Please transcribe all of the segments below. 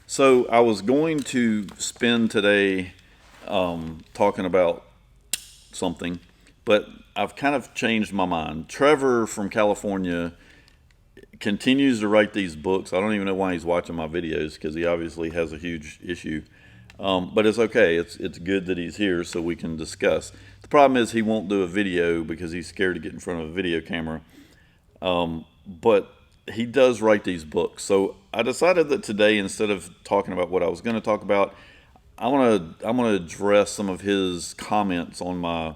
So I was going to spend today talking about something, but I've kind of changed my mind. Trevor from California continues to write these books. I don't even know why he's watching my videos because he obviously has a huge issue. But it's okay. It's good that he's here so we can discuss. The problem is he won't do a video because he's scared to get in front of a video camera. But he does write these books. So I decided that today, instead of talking about what I was going to talk about, I'm gonna address some of his comments on my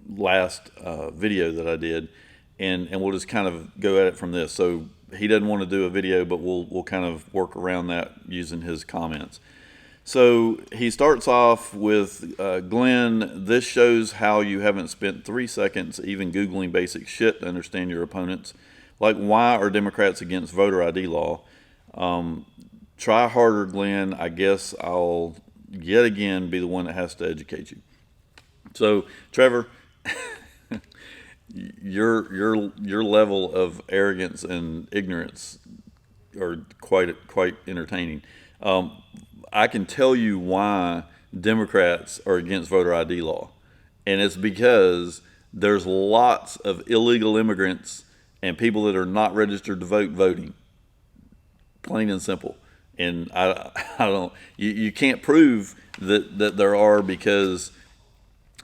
last video that I did, and we'll just kind of go at it from this. So he doesn't want to do a video, but we'll kind of work around that using his comments. So he starts off with Glenn, this shows how you haven't spent 3 seconds even Googling basic shit to understand your opponents. Like, why are Democrats against voter ID law? Try harder, Glenn. I guess I'll yet again be the one that has to educate you. So, Trevor, your level of arrogance and ignorance are quite entertaining. I can tell you why Democrats are against voter ID law, and it's because there's lots of illegal immigrants and people that are not registered to vote voting, plain and simple. And I don't, you can't prove that there are because,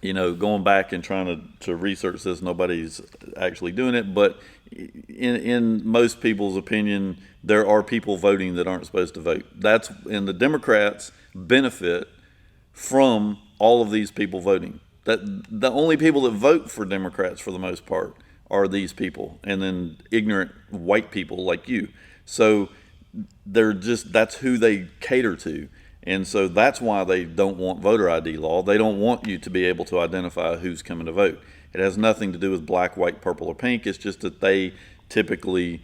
going back and trying to research this, nobody's actually doing it. But in most people's opinion, there are people voting that aren't supposed to vote. And the Democrats benefit from all of these people voting. That the only people that vote for Democrats for the most part are these people, and then ignorant white people like you. So that's who they cater to. And so that's why they don't want voter ID law. They don't want you to be able to identify who's coming to vote. It has nothing to do with black, white, purple, or pink. It's just that they typically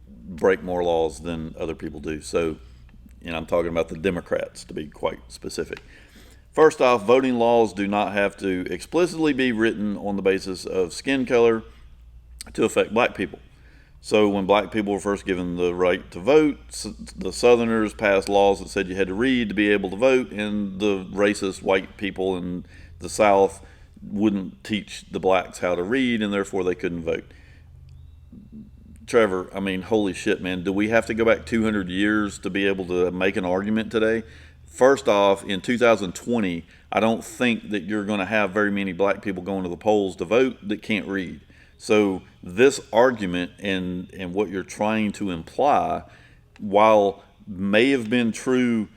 break more laws than other people do. So, I'm talking about the Democrats, to be quite specific. First off, voting laws do not have to explicitly be written on the basis of skin color to affect black people. So when black people were first given the right to vote, the Southerners passed laws that said you had to read to be able to vote, and the racist white people in the South wouldn't teach the blacks how to read, and therefore they couldn't vote. Trevor, holy shit, man. Do we have to go back 200 years to be able to make an argument today? First off, in 2020, I don't think that you're going to have very many black people going to the polls to vote that can't read. So this argument and what you're trying to imply, while may have been true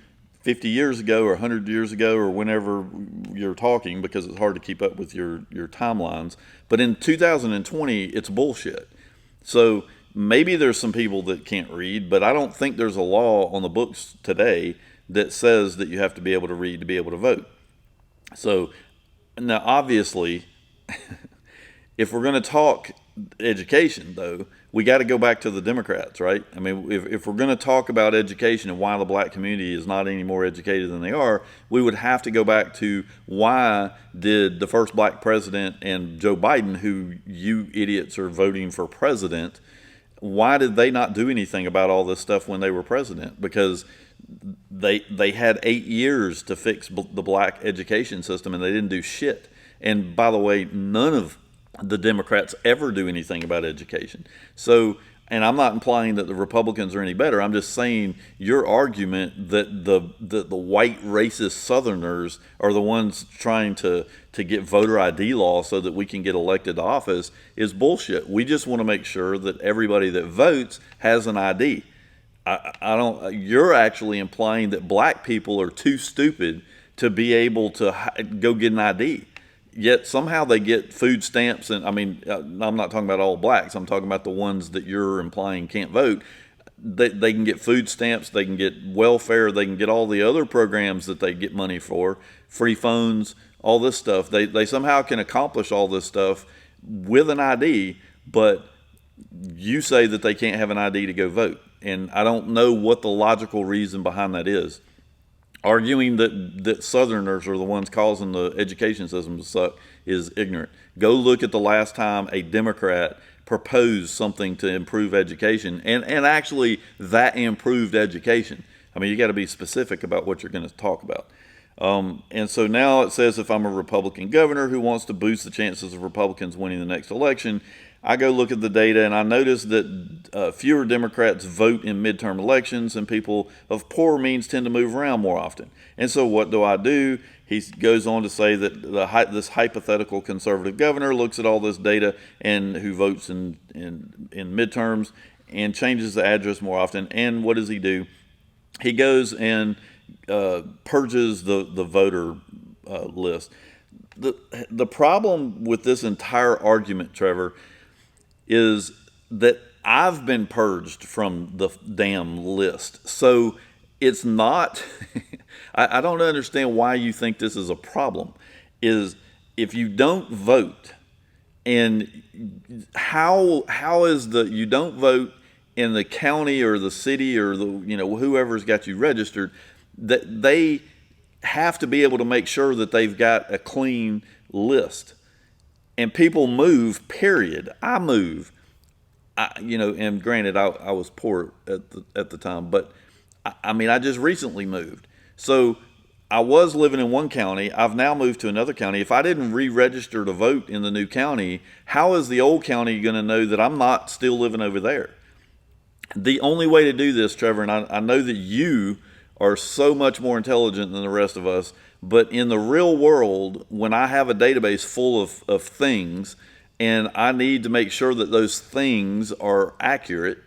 50 years ago or 100 years ago or whenever you're talking, because it's hard to keep up with your timelines, but in 2020, it's bullshit. So maybe there's some people that can't read, but I don't think there's a law on the books today that says that you have to be able to read to be able to vote. So now, obviously, if we're going to talk education, though, we got to go back to the Democrats, right? If we're going to talk about education and why the black community is not any more educated than they are, we would have to go back to why did the first black president and Joe Biden, who you idiots are voting for president, why did they not do anything about all this stuff when they were president? Because they had 8 years to fix the black education system, and they didn't do shit. And by the way, none of the Democrats ever do anything about education. So, and I'm not implying that the Republicans are any better. I'm just saying your argument that the white racist Southerners are the ones trying to get voter ID law so that we can get elected to office is bullshit. We just want to make sure that everybody that votes has an ID. I don't. You're actually implying that black people are too stupid to be able to go get an ID. Yet somehow they get food stamps, and I'm not talking about all blacks. I'm talking about the ones that you're implying can't vote. They can get food stamps, they can get welfare, they can get all the other programs that they get money for, free phones, all this stuff. They somehow can accomplish all this stuff with an ID, but you say that they can't have an ID to go vote. And I don't know what the logical reason behind that is. Arguing that Southerners are the ones causing the education system to suck is ignorant. Go look at the last time a Democrat propose something to improve education and actually that improved education. I mean, you got to be specific about what you're going to talk about. And so now it says if I'm a Republican governor who wants to boost the chances of Republicans winning the next election, I go look at the data and I notice that fewer Democrats vote in midterm elections and people of poorer means tend to move around more often. And so what do? He goes on to say that this hypothetical conservative governor looks at all this data and who votes in midterms and changes the address more often. And what does he do? He goes and purges the voter list. The problem with this entire argument, Trevor, is that I've been purged from the damn list. So it's not, I don't understand why you think this is a problem. Is if you don't vote, and how is you don't vote in the county or the city or whoever's got you registered, that they have to be able to make sure that they've got a clean list. And people move, period. I move. And granted, I was poor at the time, but I mean, I just recently moved. So I was living in one county. I've now moved to another county. If I didn't re-register to vote in the new county, how is the old county going to know that I'm not still living over there? The only way to do this, Trevor, and I know that you are so much more intelligent than the rest of us, but in the real world, when I have a database full of things and I need to make sure that those things are accurate,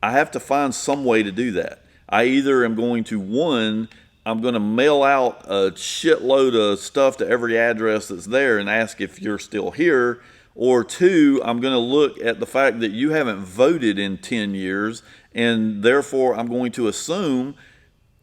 I have to find some way to do that. I either am going to, I'm going to mail out a shitload of stuff to every address that's there and ask if you're still here, or two, I'm going to look at the fact that you haven't voted in 10 years, and therefore I'm going to assume,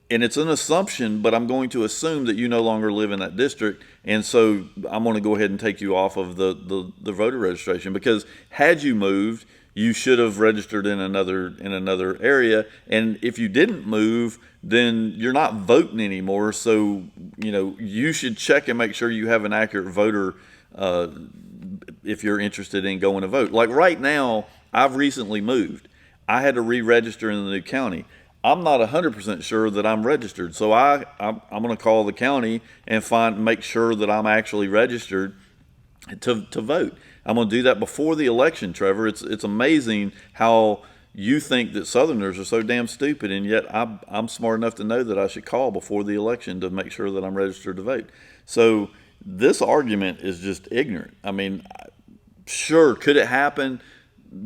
and it's an assumption, but I'm going to assume that you no longer live in that district, and so I'm going to go ahead and take you off of the voter registration, because had you moved, you should have registered in another area, and if you didn't move, then you're not voting anymore, so you should check and make sure you have an accurate voter if you're interested in going to vote. Like right now, I've recently moved. I had to re-register in the new county. I'm not 100% sure that I'm registered. So I'm going to call the county and make sure that I'm actually registered to vote. I'm going to do that before the election, Trevor. It's amazing how you think that Southerners are so damn stupid, and yet I'm smart enough to know that I should call before the election to make sure that I'm registered to vote. So this argument is just ignorant. I mean, sure, could it happen?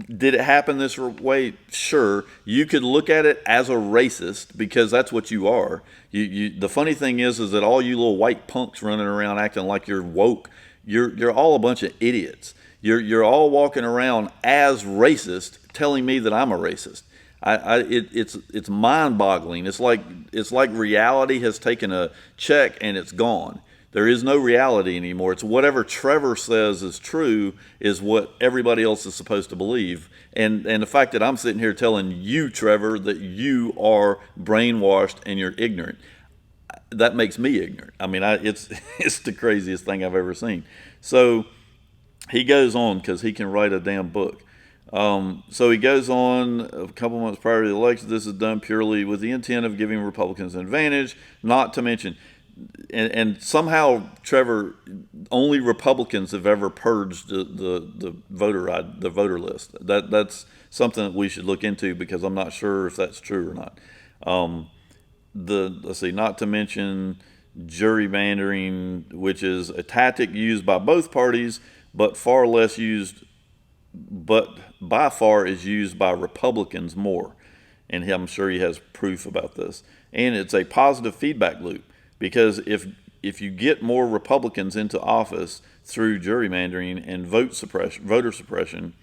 Did it happen this way? Sure. You could look at it as a racist because that's what you are. The funny thing is that all you little white punks running around acting like you're woke, you're all a bunch of idiots. You're all walking around as racist, telling me that I'm a racist. It's mind-boggling. It's like reality has taken a check and it's gone. There is no reality anymore. It's whatever Trevor says is true is what everybody else is supposed to believe. And the fact that I'm sitting here telling you, Trevor, that you are brainwashed and you're ignorant, that makes me ignorant. I mean, it's the craziest thing I've ever seen. So he goes on because he can write a damn book. So he goes on a couple months prior to the election. This is done purely with the intent of giving Republicans an advantage, not to mention. And somehow, Trevor, only Republicans have ever purged the voter list. That's something that we should look into because I'm not sure if that's true or not. Let's see, not to mention gerrymandering, which is a tactic used by both parties, but by far is used by Republicans more. And I'm sure he has proof about this. And it's a positive feedback loop. Because if you get more Republicans into office through gerrymandering and voter suppression,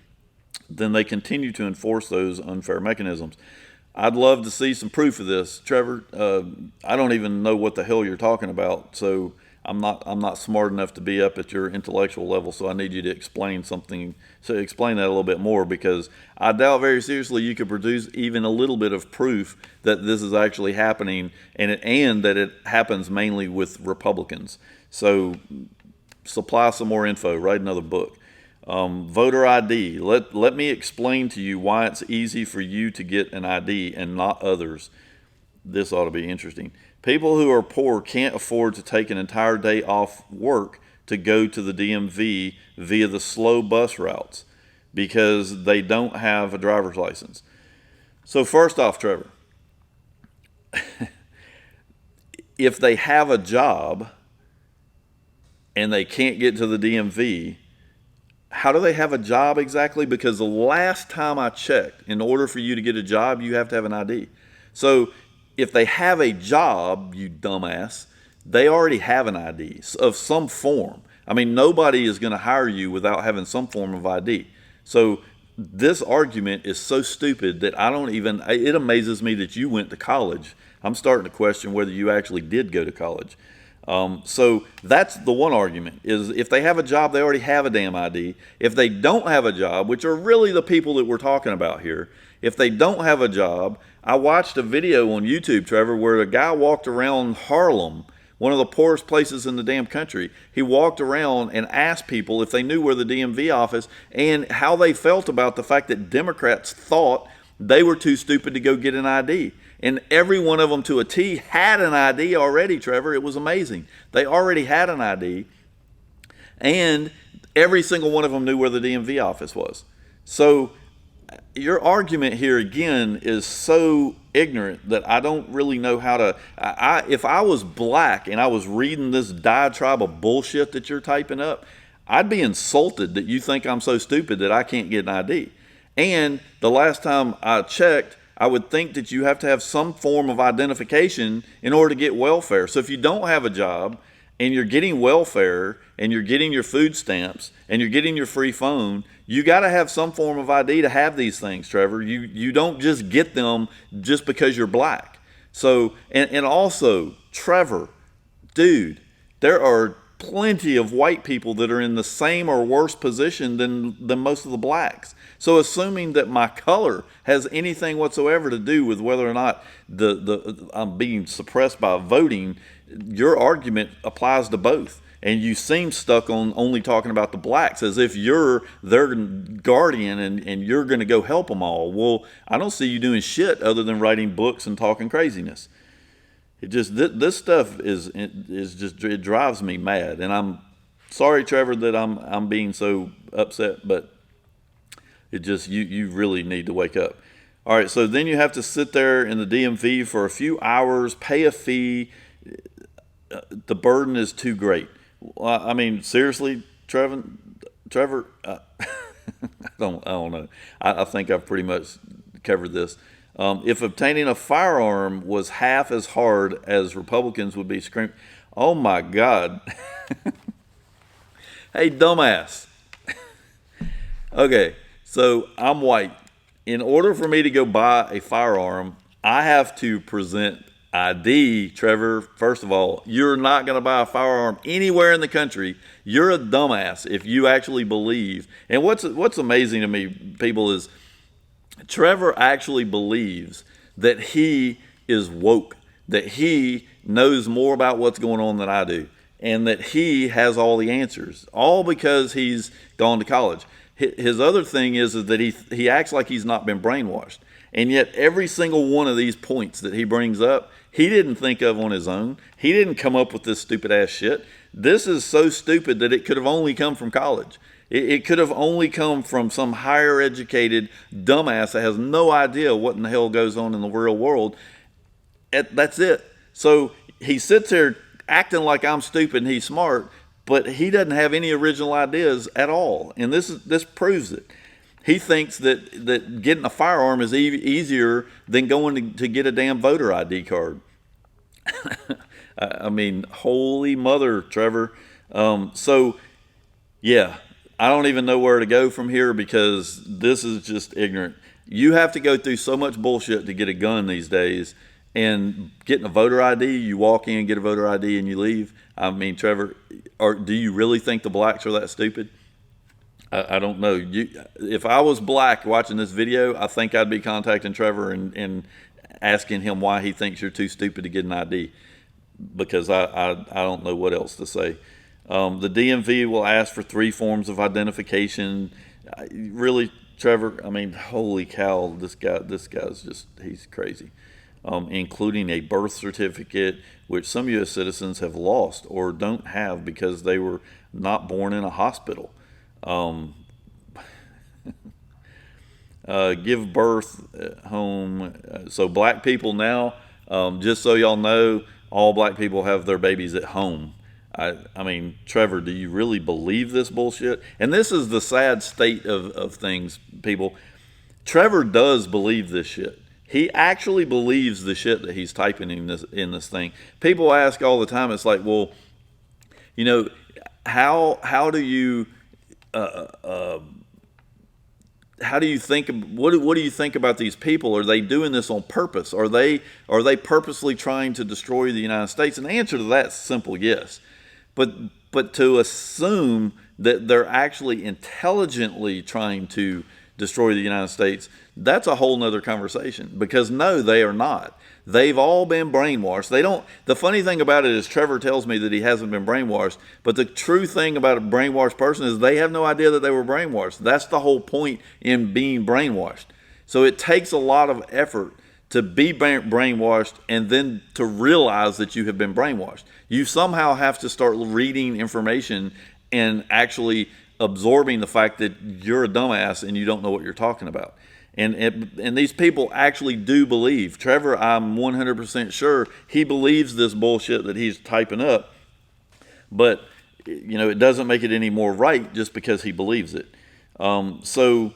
then they continue to enforce those unfair mechanisms. I'd love to see some proof of this, Trevor. I don't even know what the hell you're talking about, so I'm not smart enough to be up at your intellectual level. So I need you to explain something. So explain that a little bit more, because I doubt very seriously you could produce even a little bit of proof that this is actually happening, and that it happens mainly with Republicans. So supply some more info. Write another book. Voter ID. Let me explain to you why it's easy for you to get an ID and not others. This ought to be interesting. People who are poor can't afford to take an entire day off work to go to the DMV via the slow bus routes because they don't have a driver's license. So first off, Trevor, if they have a job and they can't get to the DMV, how do they have a job exactly? Because the last time I checked, in order for you to get a job, you have to have an ID. So if they have a job, you dumbass, they already have an ID of some form. I mean, nobody is going to hire you without having some form of ID. So this argument is so stupid that it amazes me that you went to college. I'm starting to question whether you actually did go to college. So that's the one argument, is if they have a job, they already have a damn ID. If they don't have a job, which are really the people that we're talking about here, if they don't have a job, I watched a video on YouTube, Trevor, where a guy walked around Harlem, one of the poorest places in the damn country. He walked around and asked people if they knew where the DMV office and how they felt about the fact that Democrats thought they were too stupid to go get an ID. And every one of them to a T had an ID already, Trevor. It was amazing. They already had an ID. And every single one of them knew where the DMV office was. So your argument here, again, is so ignorant that I don't really know how to... if I was black and I was reading this diatribe of bullshit that you're typing up, I'd be insulted that you think I'm so stupid that I can't get an ID. And the last time I checked, I would think that you have to have some form of identification in order to get welfare. So if you don't have a job and you're getting welfare and you're getting your food stamps and you're getting your free phone, you got to have some form of ID to have these things, Trevor. You don't just get them just because you're black. So, and also, Trevor, dude, there are plenty of white people that are in the same or worse position than most of the blacks. So assuming that my color has anything whatsoever to do with whether or not I'm being suppressed by voting, your argument applies to both. And you seem stuck on only talking about the blacks as if you're their guardian and you're going to go help them all. Well, I don't see you doing shit other than writing books and talking craziness. This stuff it drives me mad, and I'm sorry, Trevor, that I'm being so upset, but it just you really need to wake up. All right, so then you have to sit there in the DMV for a few hours, pay a fee. The burden is too great. I mean, seriously, Trevor, I don't know. I think I've pretty much covered this. If obtaining a firearm was half as hard as Republicans would be screaming, oh my God. Hey, dumbass. Okay, so I'm white. In order for me to go buy a firearm, I have to present ID, Trevor. First of all, you're not going to buy a firearm anywhere in the country. You're a dumbass if you actually believe. And what's amazing to me, people, is Trevor actually believes that he is woke, that he knows more about what's going on than I do, and that he has all the answers, all because he's gone to college. His other thing is that he acts like he's not been brainwashed. And yet every single one of these points that he brings up, he didn't think of on his own. He didn't come up with this stupid ass shit. This is so stupid that it could have only come from college. It could have only come from some higher educated dumbass that has no idea what in the hell goes on in the real world. That's it. So he sits there acting like I'm stupid and he's smart, but he doesn't have any original ideas at all. And this proves it. He thinks that getting a firearm is easier than going to get a damn voter ID card. I mean, holy mother, Trevor. So, yeah, I don't even know where to go from here because this is just ignorant. You have to go through so much bullshit to get a gun these days. And getting a voter ID, you walk in, get a voter ID, and you leave. I mean, Trevor, do you really think the blacks are that stupid? I don't know. If I was black watching this video, I think I'd be contacting Trevor and asking him why he thinks you're too stupid to get an ID, because I don't know what else to say. The DMV will ask for 3 forms of identification. Really, Trevor, I mean, holy cow, this guy's just, he's crazy. Including a birth certificate, which some U.S. citizens have lost or don't have because they were not born in a hospital. Give birth at home. So black people now, just so y'all know, all black people have their babies at home. I mean, Trevor, do you really believe this bullshit? And this is the sad state of things, people. Trevor does believe this shit. He actually believes the shit that he's typing in this thing. People ask all the time. It's like, well, you know, how do you think? What do you think about these people? Are they doing this on purpose? Are they purposely trying to destroy the United States? And the answer to that is simple: yes. But to assume that they're actually intelligently trying to destroy the United States, that's a whole nother conversation, because no, they are not. They've all been brainwashed. The funny thing about it is Trevor tells me that he hasn't been brainwashed, but the true thing about a brainwashed person is they have no idea that they were brainwashed. That's the whole point in being brainwashed. So it takes a lot of effort to be brainwashed and then to realize that you have been brainwashed. You somehow have to start reading information and actually absorbing the fact that you're a dumbass and you don't know what you're talking about. And these people actually do believe. Trevor, I'm 100% sure he believes this bullshit that he's typing up. But, you know, it doesn't make it any more right just because he believes it. So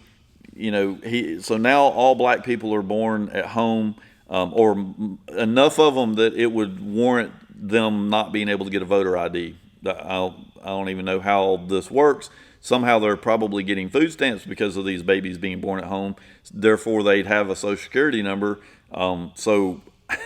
now all black people are born at home, or enough of them that it would warrant them not being able to get a voter ID. I don't even know how this works. Somehow they're probably getting food stamps because of these babies being born at home. Therefore, they'd have a social security number. So I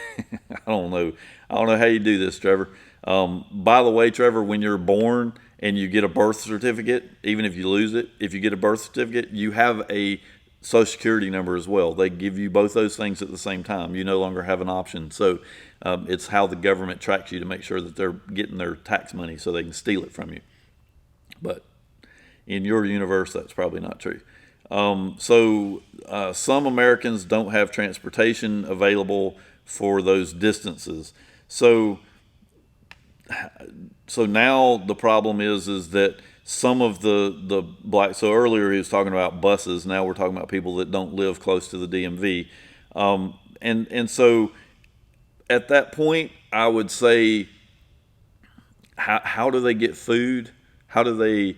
don't know. I don't know how you do this, Trevor. By the way, Trevor, when you're born and you get a birth certificate, even if you lose it, if you get a birth certificate, you have a social security number as well. They give you both those things at the same time. You no longer have an option. So it's how the government tracks you to make sure that they're getting their tax money so they can steal it from you. But in your universe, that's probably not true. Some Americans don't have transportation available for those distances. So now the problem is that some of the black, so earlier he was talking about buses, now we're talking about people that don't live close to the DMV. And so at that point, I would say, how do they get food? How do they,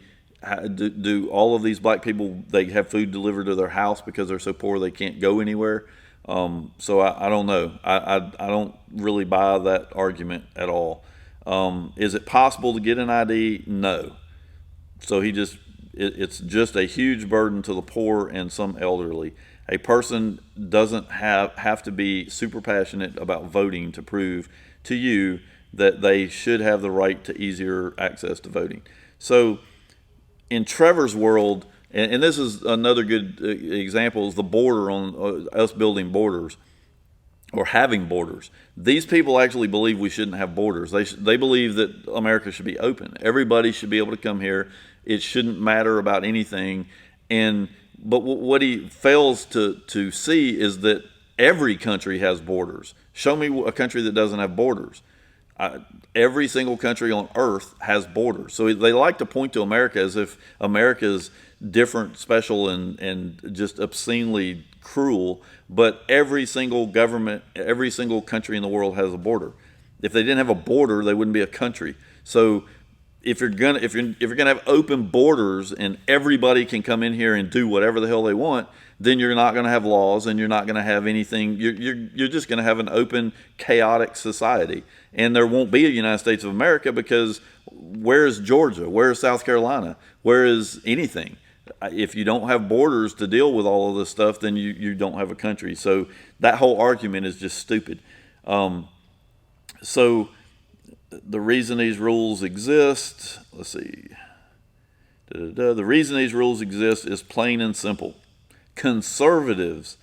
do all of these black people, they have food delivered to their house because they're so poor they can't go anywhere? So I don't know. I don't really buy that argument at all. Is it possible to get an ID? No. So it's just a huge burden to the poor and some elderly. A person doesn't have to be super passionate about voting to prove to you that they should have the right to easier access to voting. So in Trevor's world, and this is another good example, is the border, on us building borders or having borders. These people actually believe we shouldn't have borders. They believe that America should be open. Everybody should be able to come here. It shouldn't matter about anything. But what he fails to see is that every country has borders. Show me a country that doesn't have borders. Every single country on earth has borders. So they like to point to America as if America is different, special, and just obscenely cruel. But every single government, every single country in the world has a border. If they didn't have a border, they wouldn't be a country. So if you're gonna have open borders and everybody can come in here and do whatever the hell they want, then you're not going to have laws and you're not going to have anything. You're just going to have an open, chaotic society, and there won't be a United States of America, because where is Georgia? Where is South Carolina? Where is anything? If you don't have borders to deal with all of this stuff, then you don't have a country. So that whole argument is just stupid. So the reason these rules exist, let's see. The reason these rules exist is plain and simple. Conservatives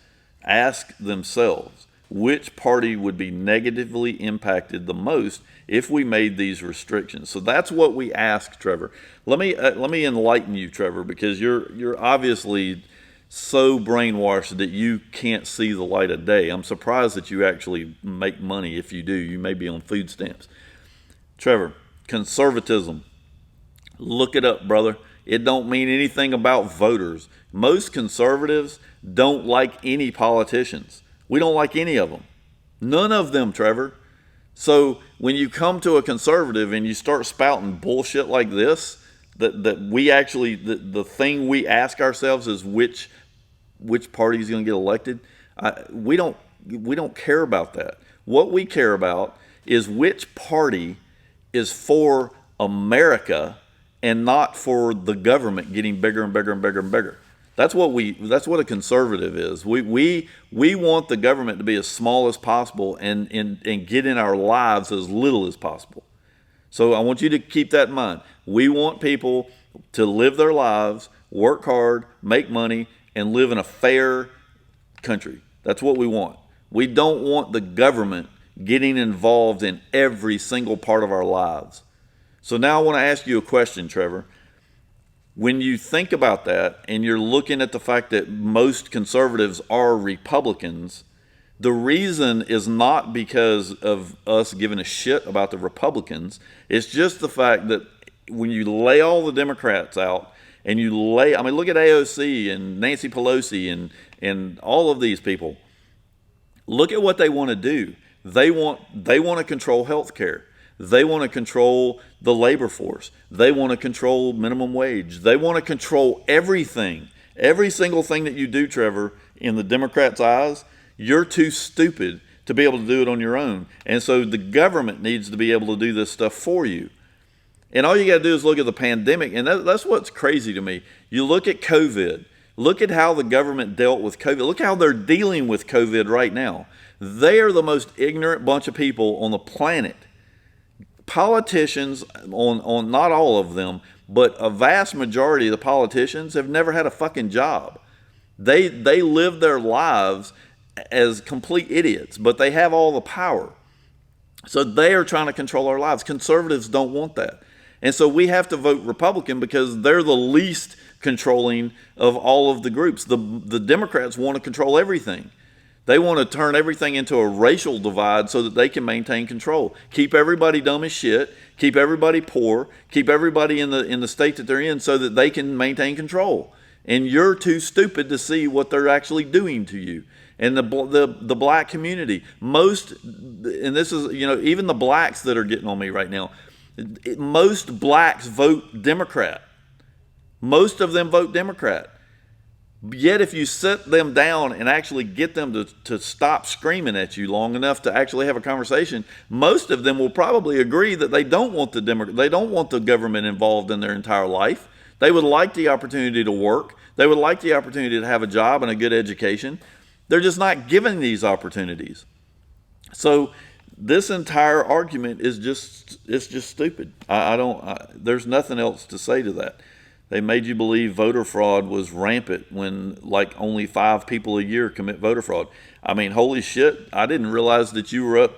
ask themselves, which party would be negatively impacted the most if we made these restrictions. So that's what we ask, Trevor. Let me enlighten you, Trevor, because you're obviously so brainwashed that you can't see the light of day. I'm surprised that you actually make money. If you do, you may be on food stamps. Trevor, conservatism. Look it up, brother. It don't mean anything about voters. Most conservatives don't like any politicians. We don't like any of them. None of them, Trevor. So when you come to a conservative and you start spouting bullshit like this, that we actually, the thing we ask ourselves is which party is going to get elected. We don't care about that. What we care about is which party is for America and not for the government getting bigger and bigger and bigger and bigger. That's what a conservative is. We want the government to be as small as possible and get in our lives as little as possible. So I want you to keep that in mind. We want people to live their lives, work hard, make money, and live in a fair country. That's what we want. We don't want the government getting involved in every single part of our lives. So now I want to ask you a question, Trevor. When you think about that and you're looking at the fact that most conservatives are Republicans, the reason is not because of us giving a shit about the Republicans. It's just the fact that when you lay all the Democrats out and look at AOC and Nancy Pelosi and all of these people. Look at what they want to do. They want to control health care. They want to control the labor force. They want to control minimum wage. They want to control everything. Every single thing that you do, Trevor, in the Democrats' eyes, you're too stupid to be able to do it on your own. And so the government needs to be able to do this stuff for you. And all you got to do is look at the pandemic. And that's what's crazy to me. You look at COVID. Look at how the government dealt with COVID. Look how they're dealing with COVID right now. They are the most ignorant bunch of people on the planet. Politicians, on not all of them, but a vast majority of the politicians have never had a fucking job. They live their lives as complete idiots, but they have all the power. So they are trying to control our lives. Conservatives don't want that. And so we have to vote Republican because they're the least controlling of all of the groups. The Democrats want to control everything. They want to turn everything into a racial divide so that they can maintain control. Keep everybody dumb as shit. Keep everybody poor. Keep everybody in the state that they're in so that they can maintain control. And you're too stupid to see what they're actually doing to you. And the black community, and this is, even the blacks that are getting on me right now, most blacks vote Democrat. Most of them vote Democrat. Yet if you sit them down and actually get them to stop screaming at you long enough to actually have a conversation, most of them will probably agree that they don't want the government involved in their entire life. They would like the opportunity to work. They would like the opportunity to have a job and a good education. They're just not given these opportunities. So this entire argument is just stupid. There's nothing else to say to that. They made you believe voter fraud was rampant when only 5 people a year commit voter fraud. I mean, holy shit, I didn't realize that you were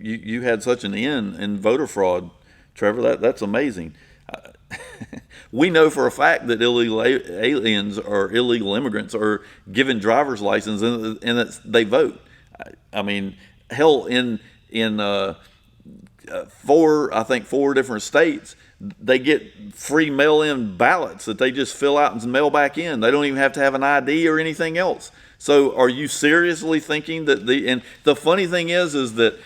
you had such an in voter fraud, Trevor. That's amazing. We know for a fact that illegal aliens or illegal immigrants are given driver's license and they vote. I mean, hell, in 4 different states, they get free mail-in ballots that they just fill out and mail back in. They don't even have to have an ID or anything else. So are you seriously thinking that and the funny thing is that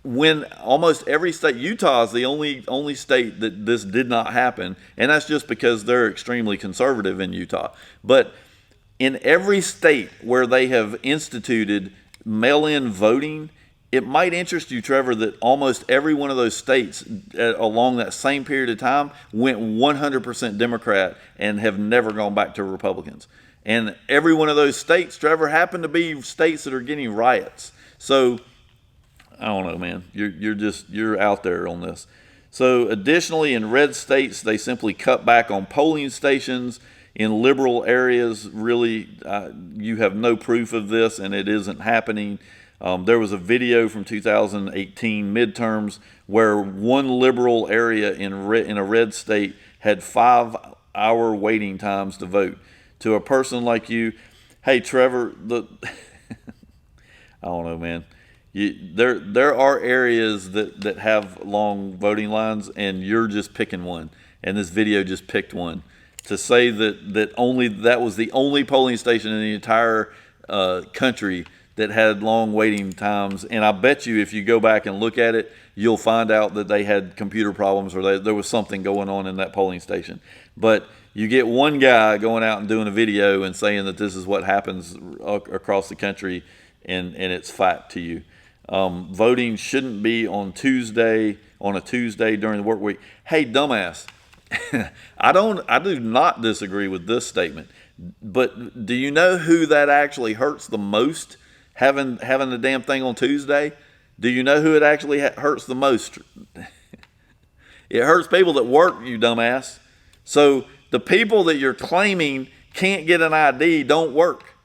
when almost every state, Utah is the only state that this did not happen, and that's just because they're extremely conservative in Utah. But in every state where they have instituted mail-in voting, it might interest you, Trevor, that almost every one of those states along that same period of time went 100% Democrat and have never gone back to Republicans. And every one of those states, Trevor, happen to be states that are getting riots. So I don't know, man. You're out there on this. So additionally, in red states, they simply cut back on polling stations. In liberal areas, really, you have no proof of this, and it isn't happening. There was a video from 2018 midterms where one liberal area in a red state had 5-hour waiting times to vote. To a person like you, hey Trevor, I don't know, man. There are areas that have long voting lines, and you're just picking one. And this video just picked one. To say that was the only polling station in the entire country that had long waiting times, and I bet you if you go back and look at it, you'll find out that they had computer problems or there was something going on in that polling station. But you get one guy going out and doing a video and saying that this is what happens across the country, and it's fact to you. Voting shouldn't be on a Tuesday during the work week. Hey, dumbass. I do not disagree with this statement, but do you know who that actually hurts the most? Having the damn thing on Tuesday? Do you know who it actually hurts the most? It hurts people that work, you dumbass. So the people that you're claiming can't get an ID don't work.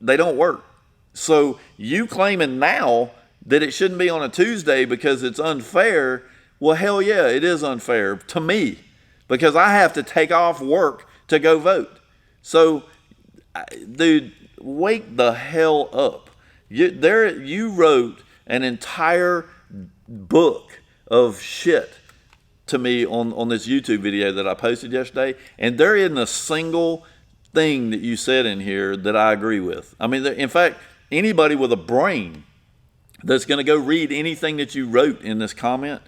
They don't work. So you claiming now that it shouldn't be on a Tuesday because it's unfair, well, hell yeah, it is unfair to me because I have to take off work to go vote. So, dude, wake the hell up. You wrote an entire book of shit to me on this YouTube video that I posted yesterday, and there isn't a single thing that you said in here that I agree with. I mean, in fact, anybody with a brain that's going to go read anything that you wrote in this comment,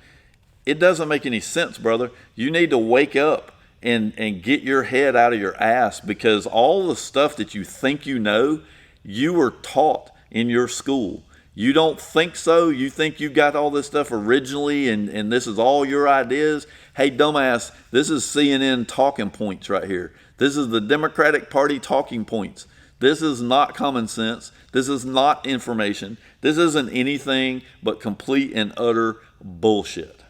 it doesn't make any sense, brother. You need to wake up and get your head out of your ass, because all the stuff that you think you know, you were taught in your school. You don't think so? You think you got all this stuff originally and this is all your ideas? Hey, dumbass, this is CNN talking points right here. This is the Democratic Party talking points. This is not common sense. This is not information. This isn't anything but complete and utter bullshit.